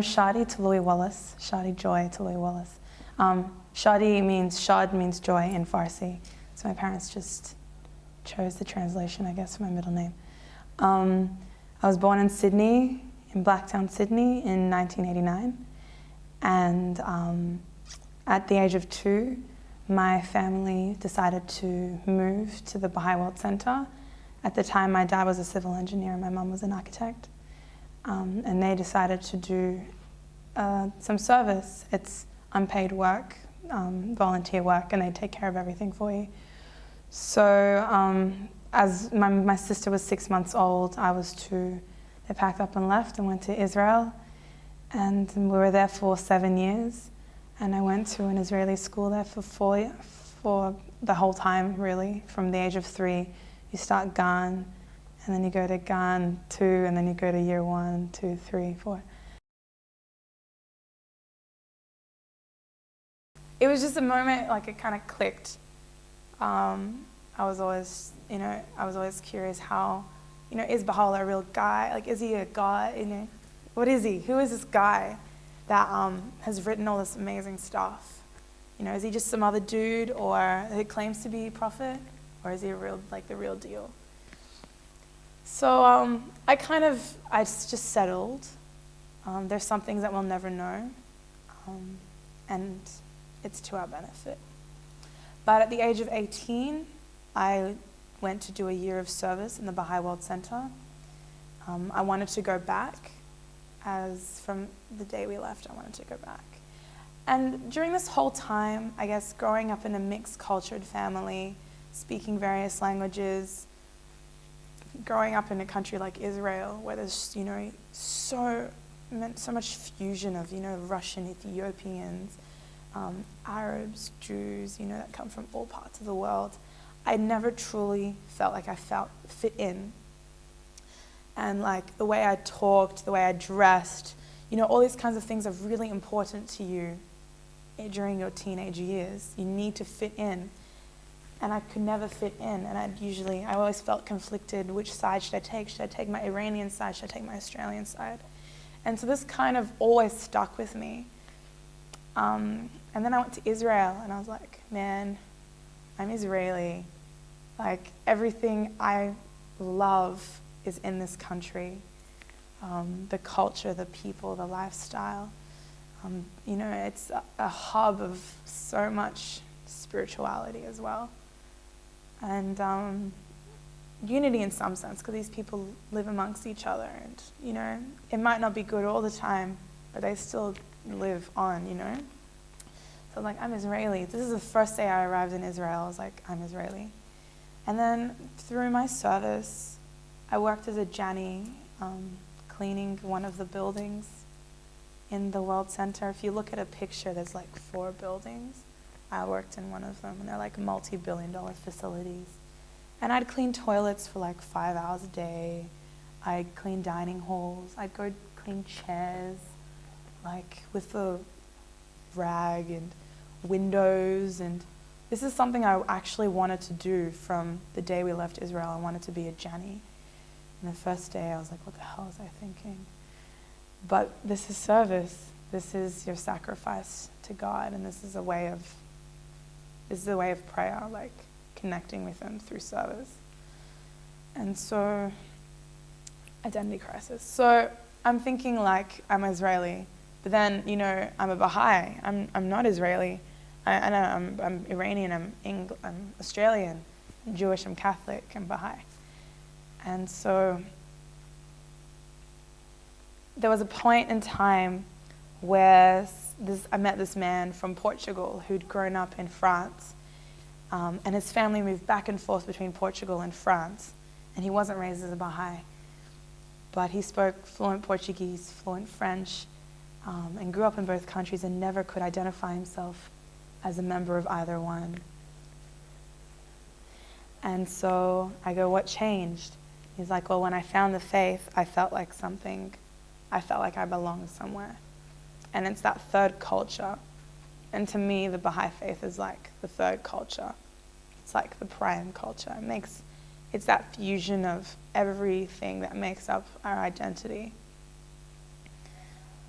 Shadi Toloui-Wallace, Shadi Joy Toloui-Wallace. Shadi means joy in Farsi. So my parents just chose the translation, I guess, for my middle name. I was born in Sydney, in Blacktown, Sydney, in 1989. And at the age of 2, my family decided to move to the Baha'i World Center. At the time, my dad was a civil engineer and my mum was an architect. And they decided to do some service. It's unpaid work, volunteer work, and they take care of everything for you. So as my sister was 6 months old, I was 2. They packed up and left and went to Israel. And we were there for 7 years. And I went to an Israeli school there for the whole time, really. From the age of 3, you start Gan, and then you go to Gan 2, and then you go to year 1, 2, 3, 4. It was just a moment, like it kind of clicked. I was always curious how, is Baha'u'llah a real guy? Like, is he a god? What is he? Who is this guy that has written all this amazing stuff? Is he just some other dude, or who claims to be a prophet, or is he the real deal? So I just settled. There's some things that we'll never know, and it's to our benefit. But at the age of 18, I went to do a year of service in the Baha'i World Center. I wanted to go back, as from the day we left, I wanted to go back. And during this whole time, I guess, growing up in a mixed cultured family, speaking various languages, growing up in a country like Israel, where there's, so much fusion of, Russian, Ethiopians, Arabs, Jews, that come from all parts of the world, I never truly felt like I fit in. And like the way I talked, the way I dressed, all these kinds of things are really important to you during your teenage years. You need to fit in. And I could never fit in. And I always felt conflicted. Which side should I take? Should I take my Iranian side? Should I take my Australian side? And so this kind of always stuck with me. And then I went to Israel and I was like, man, I'm Israeli. Like, everything I love is in this country. The culture, the people, the lifestyle. It's a hub of so much spirituality as well. And unity in some sense, because these people live amongst each other. And, it might not be good all the time, but they still live on, So I'm like, I'm Israeli. This is the first day I arrived in Israel. I was like, I'm Israeli. And then through my service, I worked as a Jani, cleaning one of the buildings in the World Center. If you look at a picture, there's like 4 buildings. I worked in one of them, and they're like multi-billion-dollar facilities. And I'd clean toilets for like 5 hours a day. I'd clean dining halls. I'd go clean chairs, like with the rag, and windows. And this is something I actually wanted to do from the day we left Israel. I wanted to be a Jani. And the first day I was like, what the hell was I thinking? But this is service. This is your sacrifice to God, and this is a way of prayer, like connecting with Him through service. And so, identity crisis. So I'm thinking like I'm Israeli, but then I'm a Baha'i. I'm not Israeli. I'm Iranian. I'm Australian. I'm Jewish. I'm Catholic. I'm Baha'i. And so there was a point in time where I met this man from Portugal who'd grown up in France, and his family moved back and forth between Portugal and France, and he wasn't raised as a Baha'i, but he spoke fluent Portuguese, fluent French, and grew up in both countries and never could identify himself as a member of either one. And so I go, what changed? He's like, well, when I found the faith, I felt like I belonged somewhere. And it's that third culture. And to me, the Baha'i faith is like the third culture. It's like the prime culture. It's that fusion of everything that makes up our identity.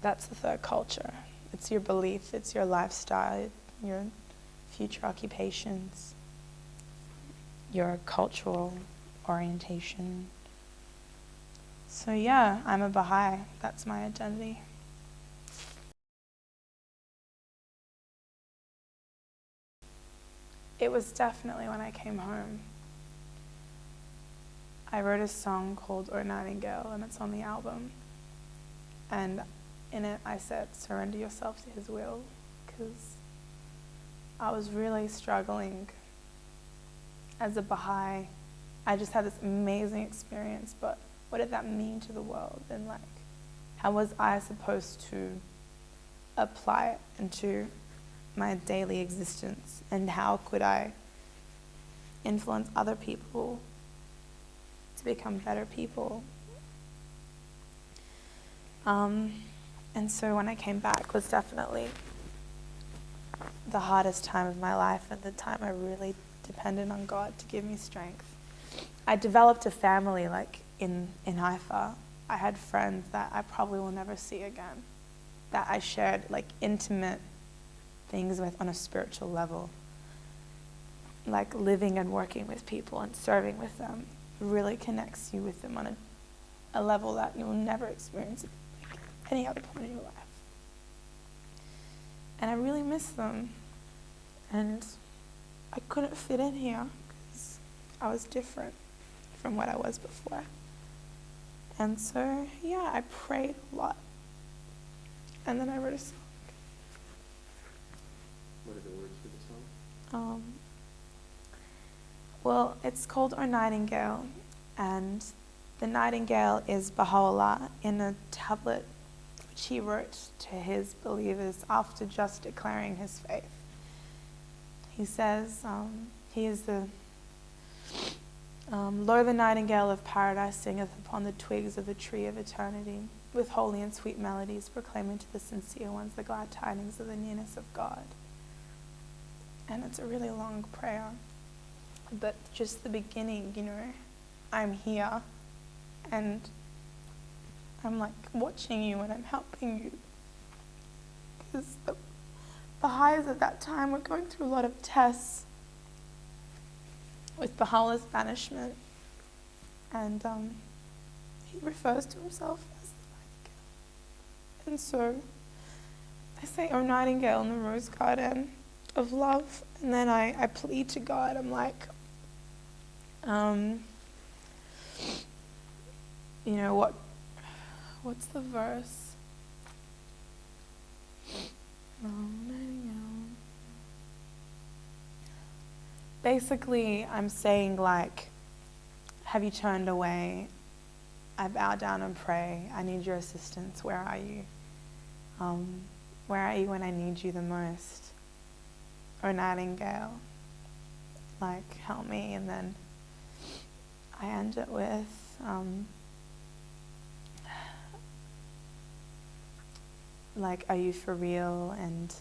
That's the third culture. It's your belief, it's your lifestyle, your future occupations, your cultural orientation. So yeah, I'm a Baha'i. That's my identity. It was definitely when I came home. I wrote a song called "O Nightingale," and it's on the album. And in it I said, surrender yourself to his will, because I was really struggling as a Baha'i. I just had this amazing experience, but what did that mean to the world? And like, how was I supposed to apply it into my daily existence? And how could I influence other people to become better people? And so when I came back was definitely the hardest time of my life, and the time I really depended on God to give me strength. I developed a family like in Haifa. I had friends that I probably will never see again, that I shared like intimate things with on a spiritual level. Like living and working with people and serving with them really connects you with them on a level that you will never experience at any other point in your life. And I really miss them. And I couldn't fit in here because I was different from what I was before. And so, yeah, I prayed a lot. And then I wrote a song. What are the words for the song? Well, it's called "O Nightingale," and the nightingale is Baha'u'llah in a tablet which he wrote to his believers after just declaring his faith. He says, he is the lo, the nightingale of paradise singeth upon the twigs of the tree of eternity, with holy and sweet melodies, proclaiming to the sincere ones the glad tidings of the nearness of God. And it's a really long prayer, but just the beginning, I'm here, and I'm like watching you and I'm helping you. Because the Baha'is at that time were going through a lot of tests with Baha'u'llah's banishment. And he refers to himself as the nightingale. And so I say, "O nightingale in the rose garden of love," and then I plead to God. I'm like, what's the verse? Basically, I'm saying like, have you turned away? I bow down and pray. I need your assistance. Where are you? Where are you when I need you the most? Or nightingale, like, help me. And then I end it with, like, are you for real? And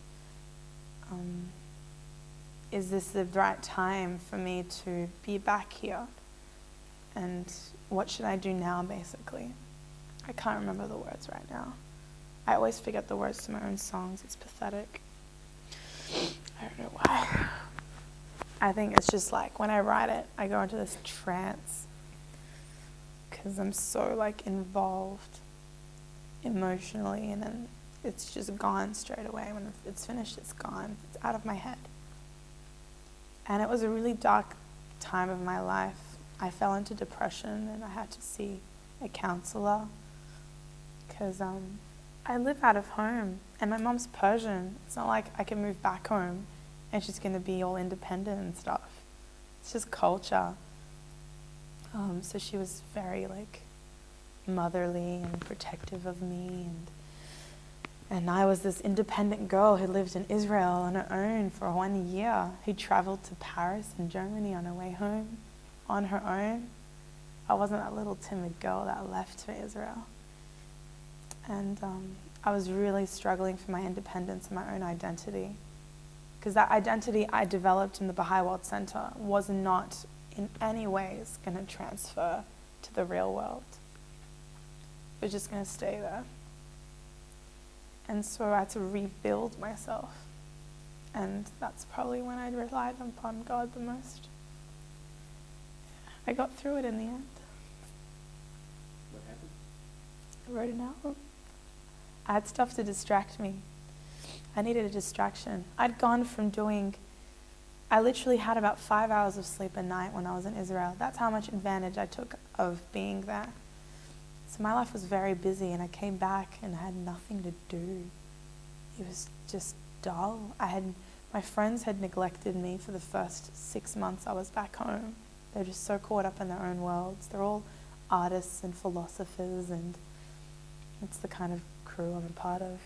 is this the right time for me to be back here? And what should I do now, basically? I can't remember the words right now. I always forget the words to my own songs. It's pathetic. I don't know why. I think it's just like when I write it, I go into this trance because I'm so like involved emotionally, and then it's just gone straight away. When it's finished, it's gone. It's out of my head. And it was a really dark time of my life. I fell into depression and I had to see a counselor because I live out of home and my mom's Persian. It's not like I can move back home and she's going to be all independent and stuff. It's just culture. So she was very like motherly and protective of me, and I was this independent girl who lived in Israel on her own for 1 year, who traveled to Paris and Germany on her way home on her own. I wasn't that little timid girl that left for Israel. And I was really struggling for my independence and my own identity. Because that identity I developed in the Baha'i World Center was not in any ways going to transfer to the real world. It was just going to stay there. And so I had to rebuild myself. And that's probably when I relied upon God the most. I got through it in the end. What happened? I wrote an album. I had stuff to distract me. I needed a distraction. I'd gone from I literally had about 5 hours of sleep a night when I was in Israel. That's how much advantage I took of being there. So my life was very busy, and I came back and I had nothing to do. It was just dull. My friends had neglected me for the first 6 months I was back home. They're just so caught up in their own worlds. They're all artists and philosophers, and it's the kind of crew I'm a part of.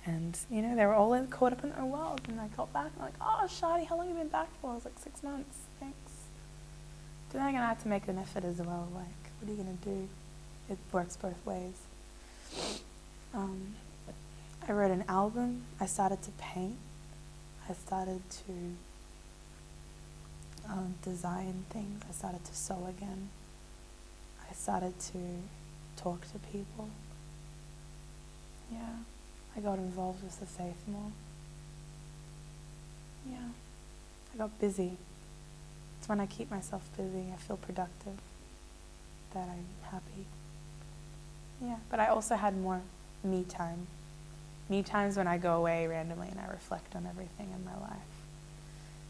And, they were all caught up in their own world. And I got back and I'm like, oh, Shadi, how long have you been back for? I was like, 6 months, thanks. But then I'm going to have to make an effort as well. Like, what are you going to do? It works both ways. I wrote an album. I started to paint. I started to design things. I started to sew again. I started to talk to people. Yeah. I got involved with the faith more. Yeah. I got busy. It's when I keep myself busy, I feel productive, that I'm happy. Yeah. But I also had more me time. Me times when I go away randomly and I reflect on everything in my life.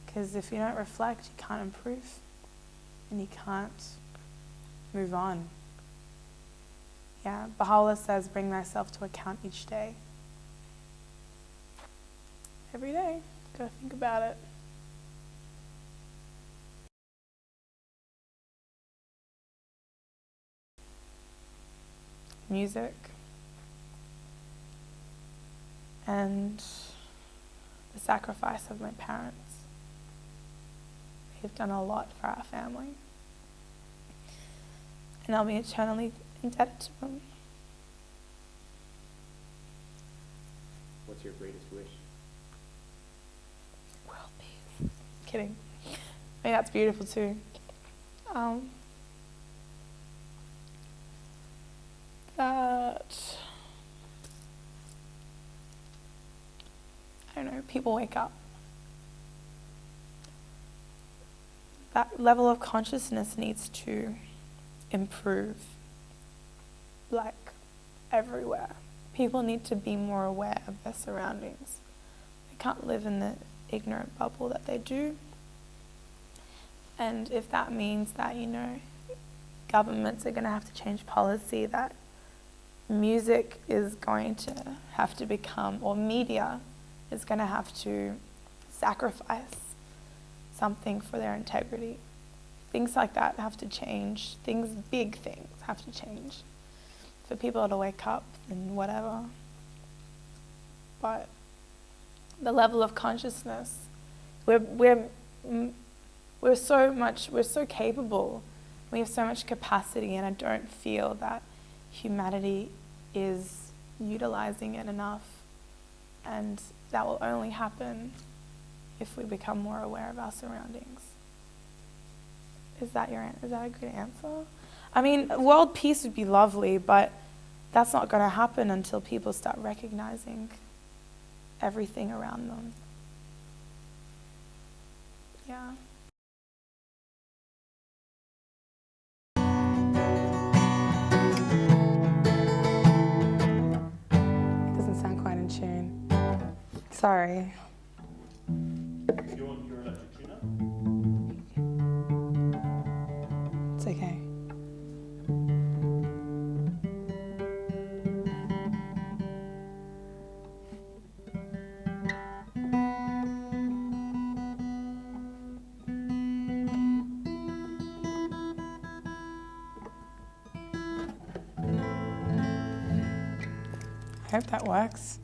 Because if you don't reflect, you can't improve. And you can't move on. Yeah. Baha'u'llah says, bring thyself to account each day. Every day, gotta think about it. Music and the sacrifice of my parents. They've done a lot for our family, and I'll be eternally indebted to them. What's your greatest wish? World peace. Kidding. I mean, that's beautiful too. That, I don't know, people wake up. That level of consciousness needs to improve, like everywhere. People need to be more aware of their surroundings. They can't live in the ignorant bubble that they do. And if that means that, governments are going to have to change policy, that music is going to have to become, or media is going to have to sacrifice something for their integrity. Things like that have to change. Big things have to change for people to wake up and whatever. But the level of consciousness, we're so capable. We have so much capacity, and I don't feel that humanity is utilizing it enough. And that will only happen if we become more aware of our surroundings. Is that a good answer? I mean, world peace would be lovely, but that's not going to happen until people start recognizing everything around them. Yeah. It doesn't sound quite in tune. Sorry. You're electric tuner? It's okay. I hope that works.